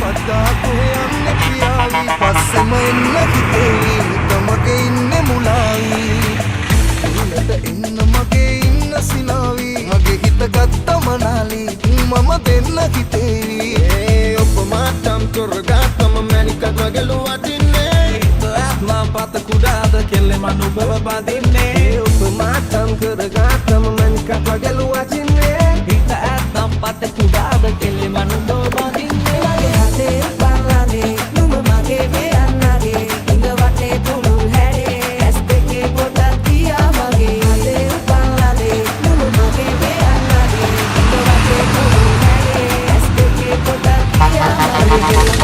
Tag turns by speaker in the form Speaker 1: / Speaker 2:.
Speaker 1: වටා කොහෙ යන්නේ කියාවි පස්සෙම එන්න හිතේවි තමගේ ඉන්නේ මුලාවි උනට එන්න මගේ ඉන්න සිනාවි මගේ හිත ගත්ත මනාලි මම දෙන්න හිතේවි ඔපමාටම් කරගත්තම මැනිකත් වගේ ලුවටින්නේ ආත්මා පත කුඩාද කෙල්ලෙම නුඹව බඳින්නේ ඔපමාටම් කරගත්තම මැනිකත් වගේ ලුවටින්නේ හිත ආත්මා පත කුඩාද කෙල්ලෙම නුඹව බඳින්නේ මගේ හදේ බලන්නේ නුඹ මගේ වෙන්නගේ ඉඳ වටේ පුළුල් හැඩේ ඇස් දෙකේ පොඩක් තියා මගේ හදේ බලන්නේ නුඹ මගේ වෙන්නගේ ඉඳ වටේ පුළුල් හැඩේ ඇස් දෙකේ පොඩක් තියා මගේ